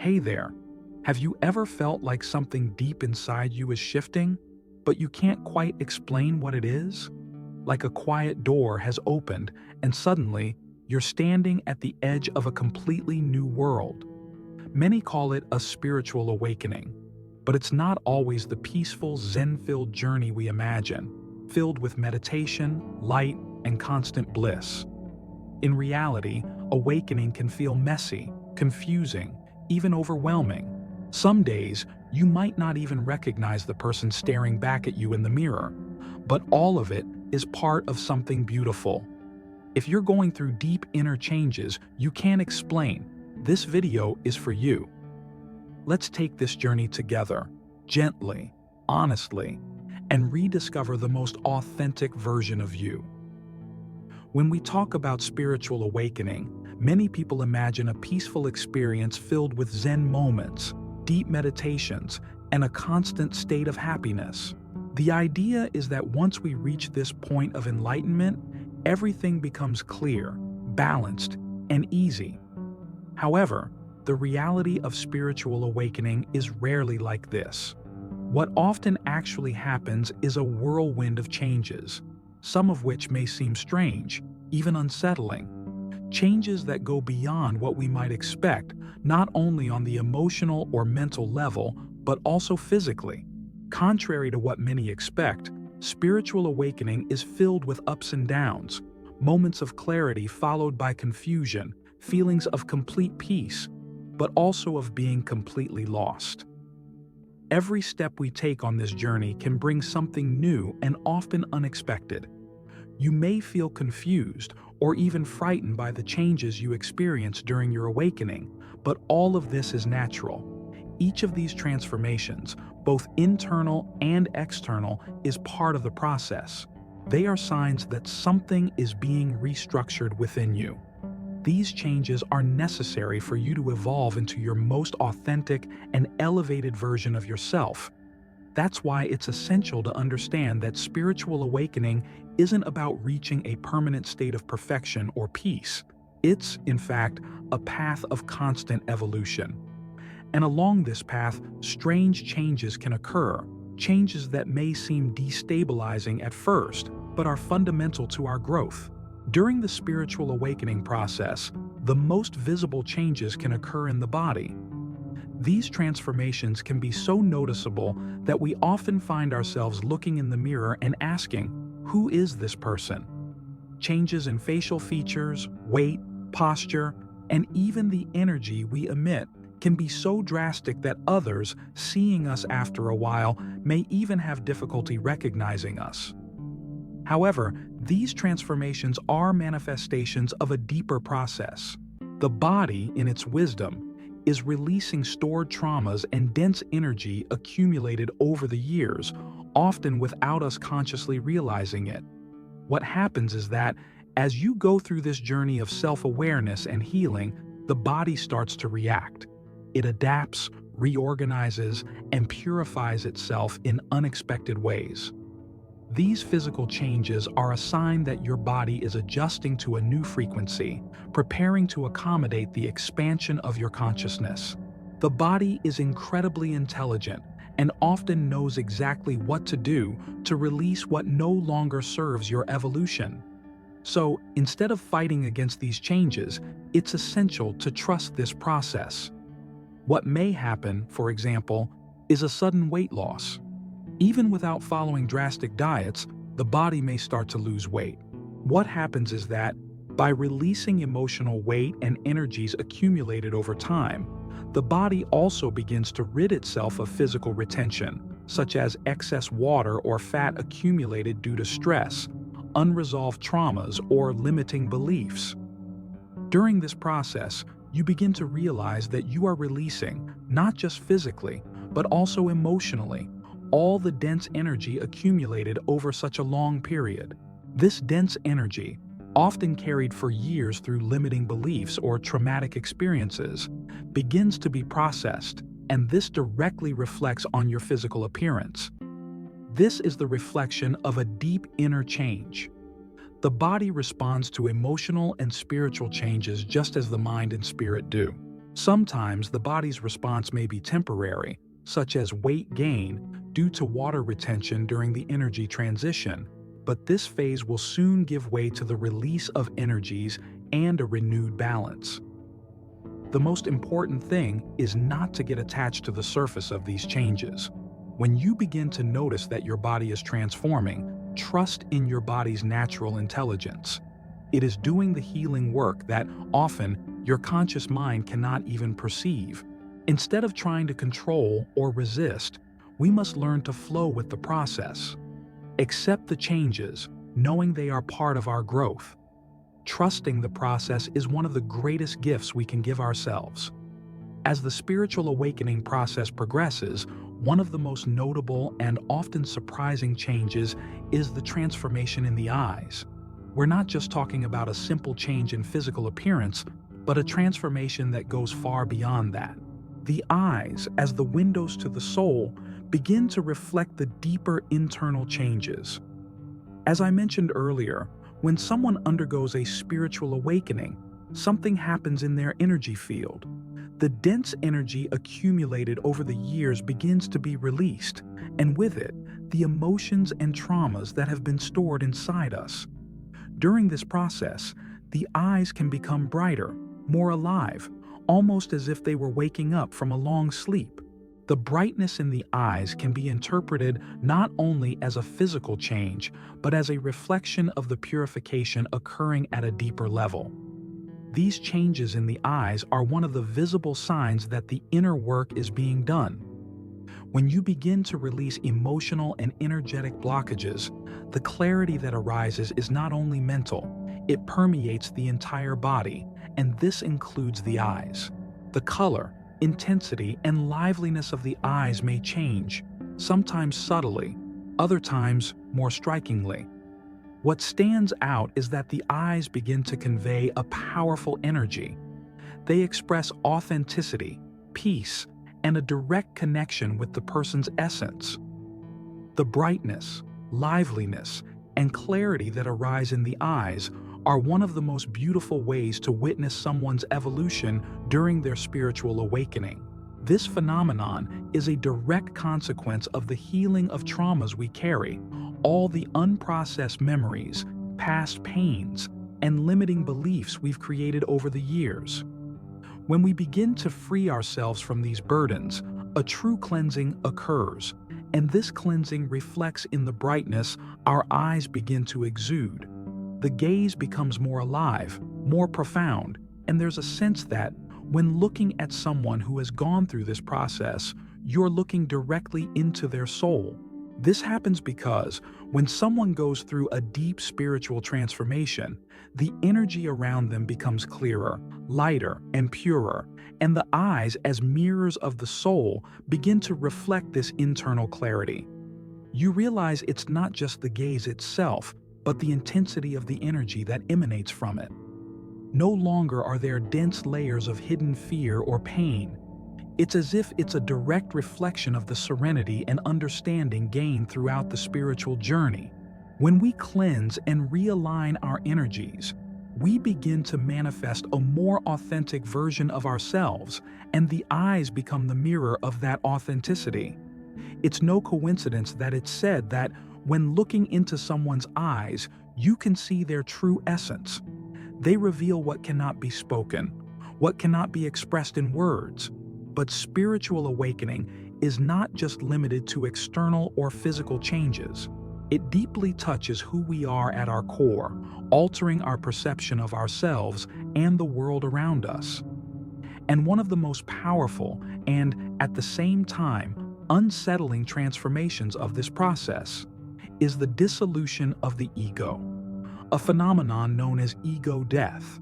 Hey there. Have you ever felt like something deep inside you is shifting, but you can't quite explain what it is? Like a quiet door has opened, and suddenly you're standing at the edge of a completely new world. Many call it a spiritual awakening, but it's not always the peaceful, Zen-filled journey we imagine, filled with meditation, light, and constant bliss. In reality, awakening can feel messy, confusing, even overwhelming. Some days, you might not even recognize the person staring back at you in the mirror, but all of it is part of something beautiful. If you're going through deep inner changes you can't explain, this video is for you. Let's take this journey together, gently, honestly, and rediscover the most authentic version of you. When we talk about spiritual awakening, many people imagine a peaceful experience filled with Zen moments, deep meditations, and a constant state of happiness. The idea is that once we reach this point of enlightenment, everything becomes clear, balanced, and easy. However, the reality of spiritual awakening is rarely like this. What often actually happens is a whirlwind of changes, some of which may seem strange, even unsettling. Changes that go beyond what we might expect, not only on the emotional or mental level, but also physically. Contrary to what many expect, spiritual awakening is filled with ups and downs, moments of clarity followed by confusion, feelings of complete peace, but also of being completely lost. Every step we take on this journey can bring something new and often unexpected. You may feel confused or even frightened by the changes you experience during your awakening, but all of this is natural. Each of these transformations, both internal and external, is part of the process. They are signs that something is being restructured within you. These changes are necessary for you to evolve into your most authentic and elevated version of yourself. That's why it's essential to understand that spiritual awakening isn't about reaching a permanent state of perfection or peace. It's, in fact, a path of constant evolution. And along this path, strange changes can occur, changes that may seem destabilizing at first, but are fundamental to our growth. During the spiritual awakening process, the most visible changes can occur in the body. These transformations can be so noticeable that we often find ourselves looking in the mirror and asking, "Who is this person?" Changes in facial features, weight, posture, and even the energy we emit can be so drastic that others, seeing us after a while, may even have difficulty recognizing us. However, these transformations are manifestations of a deeper process. The body, in its wisdom, is releasing stored traumas and dense energy accumulated over the years, often without us consciously realizing it. What happens is that, as you go through this journey of self-awareness and healing, the body starts to react. It adapts, reorganizes, and purifies itself in unexpected ways. These physical changes are a sign that your body is adjusting to a new frequency, preparing to accommodate the expansion of your consciousness. The body is incredibly intelligent and often knows exactly what to do to release what no longer serves your evolution. So, instead of fighting against these changes, it's essential to trust this process. What may happen, for example, is a sudden weight loss. Even without following drastic diets, the body may start to lose weight. What happens is that, by releasing emotional weight and energies accumulated over time, the body also begins to rid itself of physical retention, such as excess water or fat accumulated due to stress, unresolved traumas, or limiting beliefs. During this process, you begin to realize that you are releasing, not just physically, but also emotionally, all the dense energy accumulated over such a long period. This dense energy, often carried for years through limiting beliefs or traumatic experiences, begins to be processed, and this directly reflects on your physical appearance. This is the reflection of a deep inner change. The body responds to emotional and spiritual changes just as the mind and spirit do. Sometimes the body's response may be temporary, such as weight gain due to water retention during the energy transition, but this phase will soon give way to the release of energies and a renewed balance. The most important thing is not to get attached to the surface of these changes. When you begin to notice that your body is transforming, trust in your body's natural intelligence. It is doing the healing work that often your conscious mind cannot even perceive. Instead of trying to control or resist, we must learn to flow with the process. Accept the changes, knowing they are part of our growth. Trusting the process is one of the greatest gifts we can give ourselves. As the spiritual awakening process progresses, one of the most notable and often surprising changes is the transformation in the eyes. We're not just talking about a simple change in physical appearance, but a transformation that goes far beyond that. The eyes, as the windows to the soul, begin to reflect the deeper internal changes. As I mentioned earlier, when someone undergoes a spiritual awakening, something happens in their energy field. The dense energy accumulated over the years begins to be released, and with it, the emotions and traumas that have been stored inside us. During this process, the eyes can become brighter, more alive, almost as if they were waking up from a long sleep. The brightness in the eyes can be interpreted not only as a physical change, but as a reflection of the purification occurring at a deeper level. These changes in the eyes are one of the visible signs that the inner work is being done. When you begin to release emotional and energetic blockages, the clarity that arises is not only mental, it permeates the entire body, and this includes the eyes. The color, intensity, and liveliness of the eyes may change, sometimes subtly, other times more strikingly. What stands out is that the eyes begin to convey a powerful energy. They express authenticity, peace, and a direct connection with the person's essence. The brightness, liveliness, and clarity that arise in the eyes are one of the most beautiful ways to witness someone's evolution during their spiritual awakening. This phenomenon is a direct consequence of the healing of traumas we carry, all the unprocessed memories, past pains, and limiting beliefs we've created over the years. When we begin to free ourselves from these burdens, a true cleansing occurs, and this cleansing reflects in the brightness our eyes begin to exude. The gaze becomes more alive, more profound, and there's a sense that, when looking at someone who has gone through this process, you're looking directly into their soul. This happens because, when someone goes through a deep spiritual transformation, the energy around them becomes clearer, lighter, and purer, and the eyes, as mirrors of the soul, begin to reflect this internal clarity. You realize it's not just the gaze itself, but the intensity of the energy that emanates from it. No longer are there dense layers of hidden fear or pain. It's as if it's a direct reflection of the serenity and understanding gained throughout the spiritual journey. When we cleanse and realign our energies, we begin to manifest a more authentic version of ourselves, and the eyes become the mirror of that authenticity. It's no coincidence that it's said that when looking into someone's eyes, you can see their true essence. They reveal what cannot be spoken, what cannot be expressed in words. But spiritual awakening is not just limited to external or physical changes. It deeply touches who we are at our core, altering our perception of ourselves and the world around us. And one of the most powerful and, at the same time, unsettling transformations of this process is the dissolution of the ego, a phenomenon known as ego death.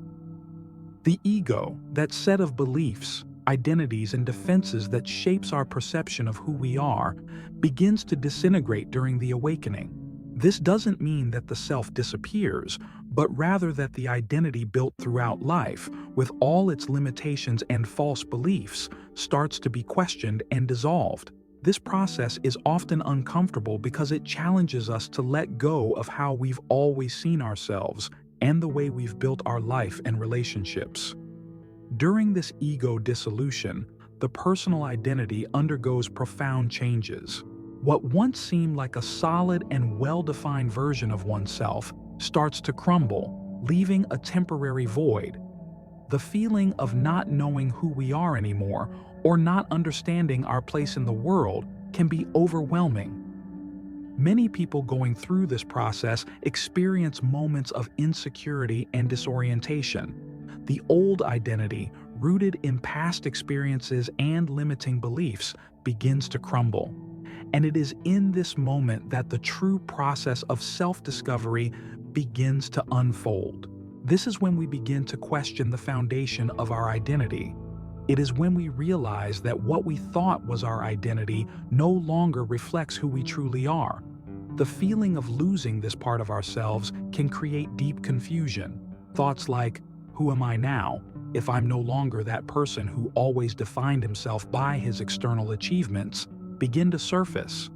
The ego, that set of beliefs, identities, and defenses that shapes our perception of who we are, begins to disintegrate during the awakening. This doesn't mean that the self disappears, but rather that the identity built throughout life, with all its limitations and false beliefs, starts to be questioned and dissolved. This process is often uncomfortable because it challenges us to let go of how we've always seen ourselves and the way we've built our life and relationships. During this ego dissolution, the personal identity undergoes profound changes. What once seemed like a solid and well-defined version of oneself starts to crumble, leaving a temporary void. The feeling of not knowing who we are anymore or not understanding our place in the world can be overwhelming. Many people going through this process experience moments of insecurity and disorientation. The old identity, rooted in past experiences and limiting beliefs, begins to crumble. And it is in this moment that the true process of self-discovery begins to unfold. This is when we begin to question the foundation of our identity. It is when we realize that what we thought was our identity no longer reflects who we truly are. The feeling of losing this part of ourselves can create deep confusion. Thoughts like, "Who am I now, if I'm no longer that person who always defined himself by his external achievements?" begin to surface.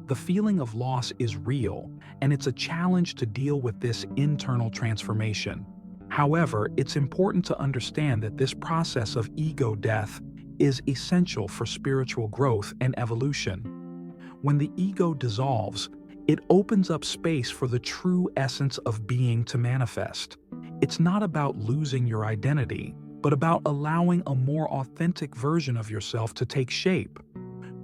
The feeling of loss is real, and it's a challenge to deal with this internal transformation. However, it's important to understand that this process of ego death is essential for spiritual growth and evolution. When the ego dissolves, it opens up space for the true essence of being to manifest. It's not about losing your identity, but about allowing a more authentic version of yourself to take shape.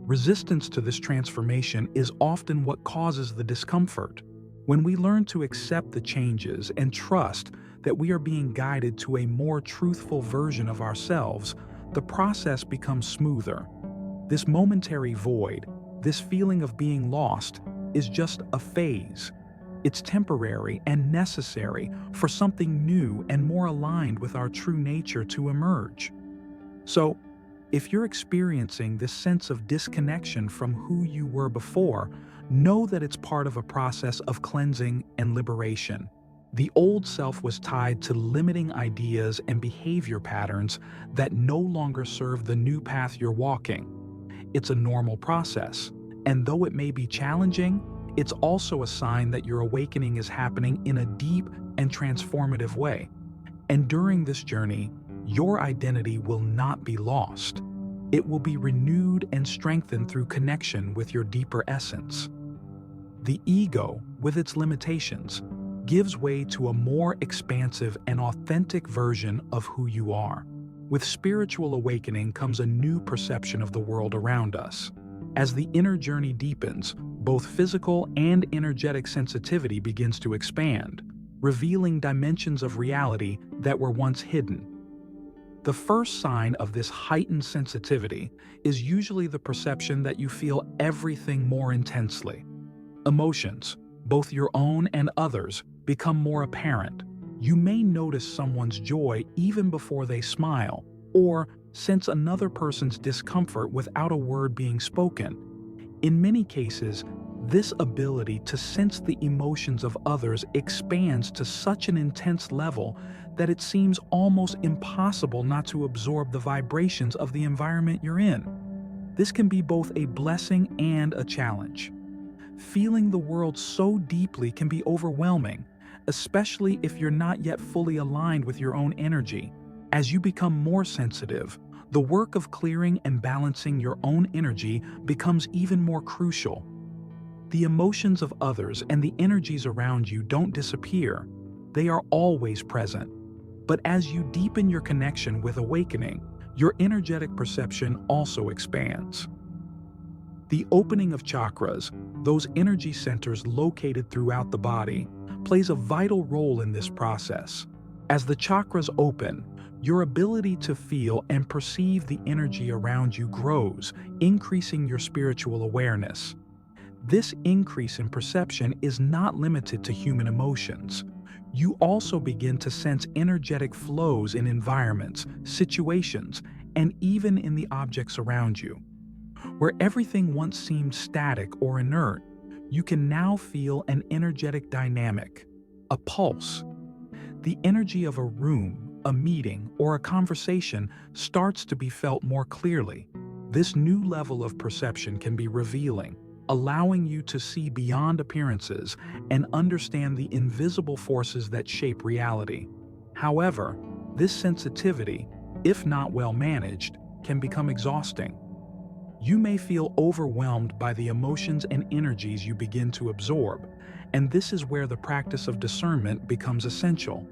Resistance to this transformation is often what causes the discomfort. When we learn to accept the changes and trust that we are being guided to a more truthful version of ourselves, the process becomes smoother. This momentary void, this feeling of being lost, is just a phase. It's temporary and necessary for something new and more aligned with our true nature to emerge. So, if you're experiencing this sense of disconnection from who you were before, know that it's part of a process of cleansing and liberation. The old self was tied to limiting ideas and behavior patterns that no longer serve the new path you're walking. It's a normal process, and though it may be challenging, it's also a sign that your awakening is happening in a deep and transformative way. And during this journey, your identity will not be lost. It will be renewed and strengthened through connection with your deeper essence. The ego, with its limitations, gives way to a more expansive and authentic version of who you are. With spiritual awakening comes a new perception of the world around us. As the inner journey deepens, both physical and energetic sensitivity begins to expand, revealing dimensions of reality that were once hidden. The first sign of this heightened sensitivity is usually the perception that you feel everything more intensely. Emotions, both your own and others, become more apparent. You may notice someone's joy even before they smile, or sense another person's discomfort without a word being spoken. In many cases, this ability to sense the emotions of others expands to such an intense level that it seems almost impossible not to absorb the vibrations of the environment you're in. This can be both a blessing and a challenge. Feeling the world so deeply can be overwhelming, especially if you're not yet fully aligned with your own energy. As you become more sensitive, the work of clearing and balancing your own energy becomes even more crucial. The emotions of others and the energies around you don't disappear. They are always present. But as you deepen your connection with awakening, your energetic perception also expands. The opening of chakras, those energy centers located throughout the body, plays a vital role in this process. As the chakras open, your ability to feel and perceive the energy around you grows, increasing your spiritual awareness. This increase in perception is not limited to human emotions. You also begin to sense energetic flows in environments, situations, and even in the objects around you. Where everything once seemed static or inert, you can now feel an energetic dynamic, a pulse. The energy of a room, a meeting, or a conversation starts to be felt more clearly. This new level of perception can be revealing, allowing you to see beyond appearances and understand the invisible forces that shape reality. However, this sensitivity, if not well managed, can become exhausting. You may feel overwhelmed by the emotions and energies you begin to absorb, and this is where the practice of discernment becomes essential.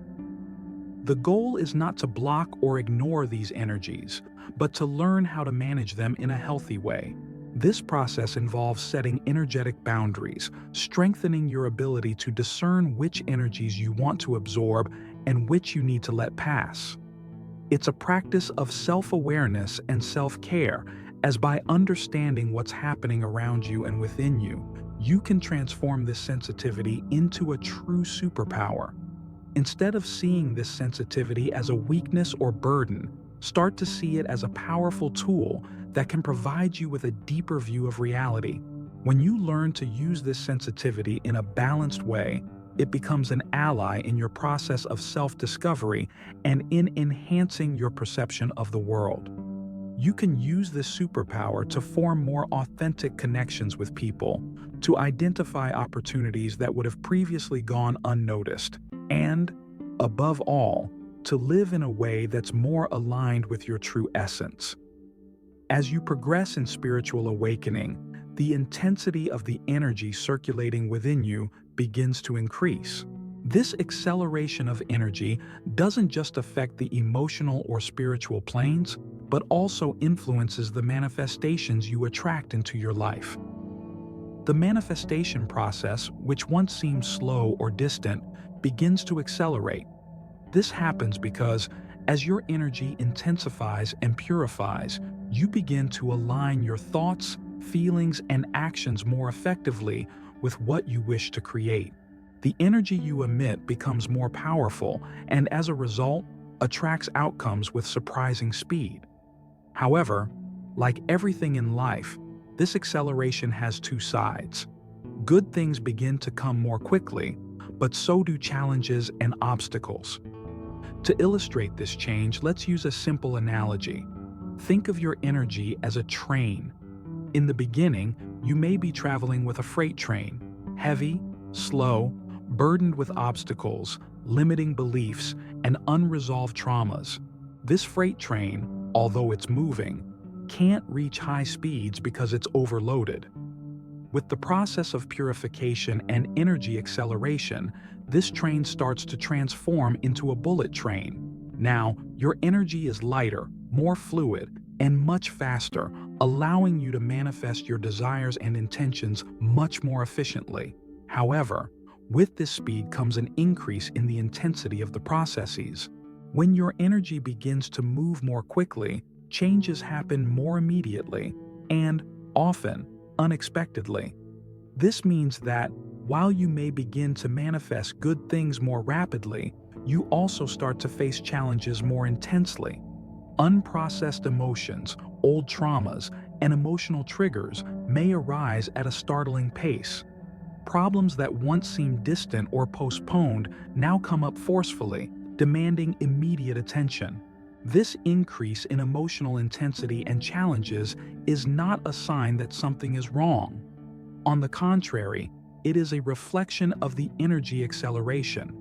The goal is not to block or ignore these energies, but to learn how to manage them in a healthy way. This process involves setting energetic boundaries, strengthening your ability to discern which energies you want to absorb and which you need to let pass. It's a practice of self-awareness and self-care, as by understanding what's happening around you and within you, you can transform this sensitivity into a true superpower. Instead of seeing this sensitivity as a weakness or burden, start to see it as a powerful tool that can provide you with a deeper view of reality. When you learn to use this sensitivity in a balanced way, it becomes an ally in your process of self-discovery and in enhancing your perception of the world. You can use this superpower to form more authentic connections with people, to identify opportunities that would have previously gone unnoticed, and, above all, to live in a way that's more aligned with your true essence. As you progress in spiritual awakening, the intensity of the energy circulating within you begins to increase. This acceleration of energy doesn't just affect the emotional or spiritual planes, but also influences the manifestations you attract into your life. The manifestation process, which once seemed slow or distant, begins to accelerate. This happens because, as your energy intensifies and purifies, you begin to align your thoughts, feelings, and actions more effectively with what you wish to create. The energy you emit becomes more powerful and, as a result, attracts outcomes with surprising speed. However, like everything in life, this acceleration has two sides. Good things begin to come more quickly, but so do challenges and obstacles. To illustrate this change, let's use a simple analogy. Think of your energy as a train. In the beginning, you may be traveling with a freight train, heavy, slow, burdened with obstacles, limiting beliefs, and unresolved traumas. This freight train, although it's moving, can't reach high speeds because it's overloaded. With the process of purification and energy acceleration, this train starts to transform into a bullet train. Now, your energy is lighter, more fluid, and much faster, allowing you to manifest your desires and intentions much more efficiently. However, with this speed comes an increase in the intensity of the processes. When your energy begins to move more quickly, changes happen more immediately and, often, unexpectedly. This means that, while you may begin to manifest good things more rapidly, you also start to face challenges more intensely. Unprocessed emotions, old traumas, and emotional triggers may arise at a startling pace. Problems that once seemed distant or postponed now come up forcefully, demanding immediate attention. This increase in emotional intensity and challenges is not a sign that something is wrong. On the contrary, it is a reflection of the energy acceleration.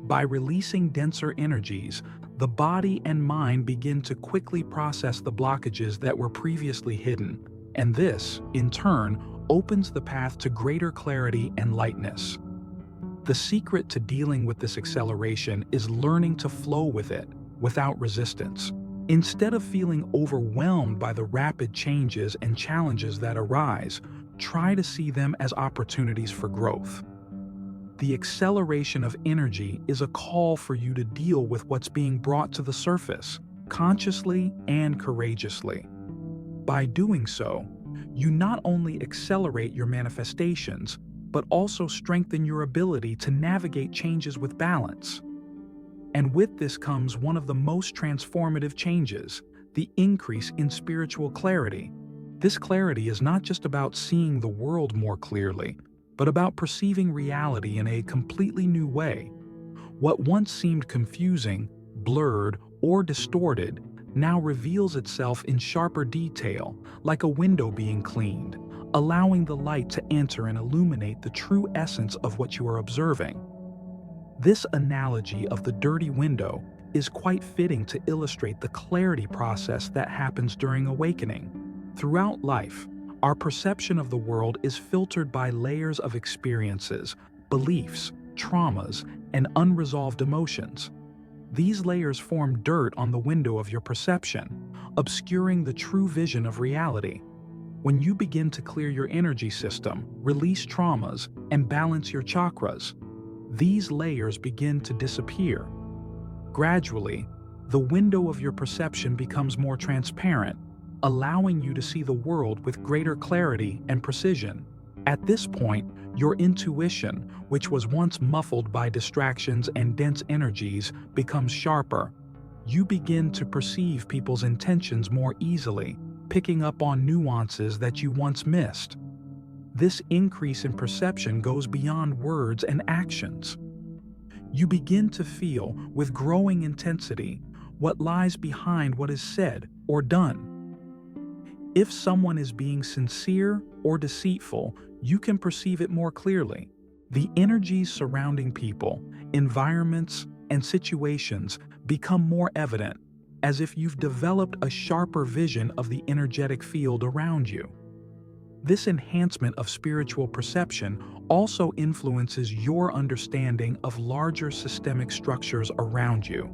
By releasing denser energies, the body and mind begin to quickly process the blockages that were previously hidden, and this, in turn, opens the path to greater clarity and lightness. The secret to dealing with this acceleration is learning to flow with it, without resistance. Instead of feeling overwhelmed by the rapid changes and challenges that arise, try to see them as opportunities for growth. The acceleration of energy is a call for you to deal with what's being brought to the surface, consciously and courageously. By doing so, you not only accelerate your manifestations, but also strengthen your ability to navigate changes with balance. And with this comes one of the most transformative changes, the increase in spiritual clarity. This clarity is not just about seeing the world more clearly, but about perceiving reality in a completely new way. What once seemed confusing, blurred, or distorted now reveals itself in sharper detail, like a window being cleaned, allowing the light to enter and illuminate the true essence of what you are observing. This analogy of the dirty window is quite fitting to illustrate the clarity process that happens during awakening. Throughout life, our perception of the world is filtered by layers of experiences, beliefs, traumas, and unresolved emotions. These layers form dirt on the window of your perception, obscuring the true vision of reality. When you begin to clear your energy system, release traumas, and balance your chakras, these layers begin to disappear. Gradually, the window of your perception becomes more transparent, allowing you to see the world with greater clarity and precision. At this point, your intuition, which was once muffled by distractions and dense energies, becomes sharper. You begin to perceive people's intentions more easily, picking up on nuances that you once missed. This increase in perception goes beyond words and actions. You begin to feel, with growing intensity, what lies behind what is said or done. If someone is being sincere or deceitful, you can perceive it more clearly. The energies surrounding people, environments, and situations become more evident, as if you've developed a sharper vision of the energetic field around you. This enhancement of spiritual perception also influences your understanding of larger systemic structures around you.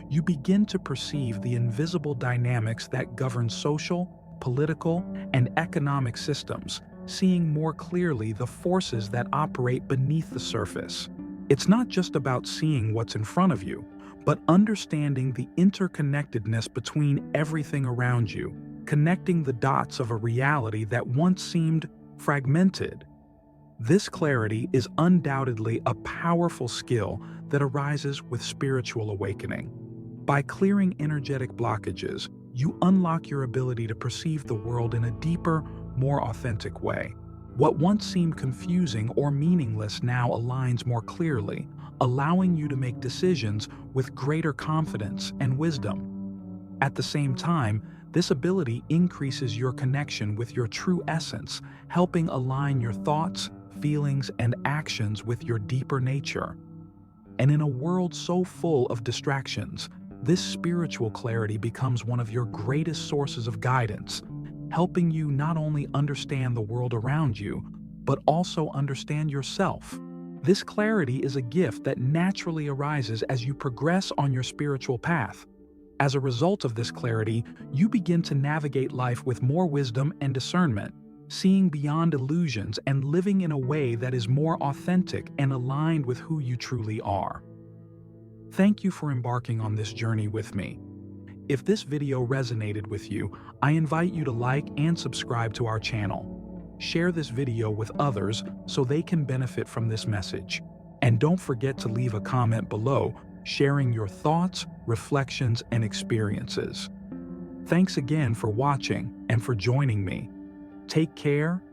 You begin to perceive the invisible dynamics that govern social, political, and economic systems, seeing more clearly the forces that operate beneath the surface. It's not just about seeing what's in front of you, but understanding the interconnectedness between everything around you, connecting the dots of a reality that once seemed fragmented. This clarity is undoubtedly a powerful skill that arises with spiritual awakening. By clearing energetic blockages, you unlock your ability to perceive the world in a deeper, more authentic way. What once seemed confusing or meaningless now aligns more clearly, allowing you to make decisions with greater confidence and wisdom. At the same time, this ability increases your connection with your true essence, helping align your thoughts, feelings, and actions with your deeper nature. And in a world so full of distractions, this spiritual clarity becomes one of your greatest sources of guidance, helping you not only understand the world around you, but also understand yourself. This clarity is a gift that naturally arises as you progress on your spiritual path. As a result of this clarity, you begin to navigate life with more wisdom and discernment, seeing beyond illusions and living in a way that is more authentic and aligned with who you truly are. Thank you for embarking on this journey with me. If this video resonated with you, I invite you to like and subscribe to our channel. Share this video with others so they can benefit from this message. And don't forget to leave a comment below, sharing your thoughts, reflections, and experiences. Thanks again for watching and for joining me. Take care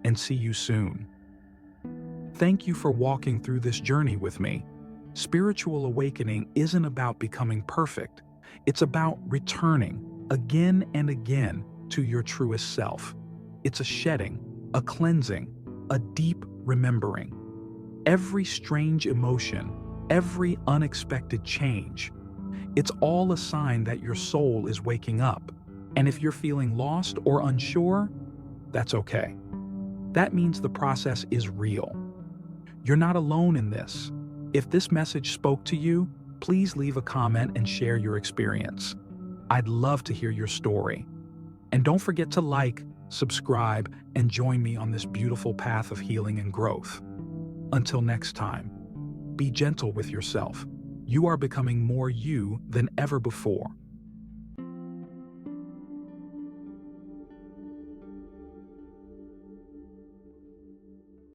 and see you soon. Thank you for walking through this journey with me. Spiritual awakening isn't about becoming perfect. It's about returning again and again to your truest self. It's a shedding, a cleansing, a deep remembering. Every strange emotion, every unexpected change, it's all a sign that your soul is waking up. And if you're feeling lost or unsure, that's okay. That means the process is real. You're not alone in this. If this message spoke to you, please leave a comment and share your experience. I'd love to hear your story. And don't forget to like, subscribe, and join me on this beautiful path of healing and growth. Until next time, be gentle with yourself. You are becoming more you than ever before.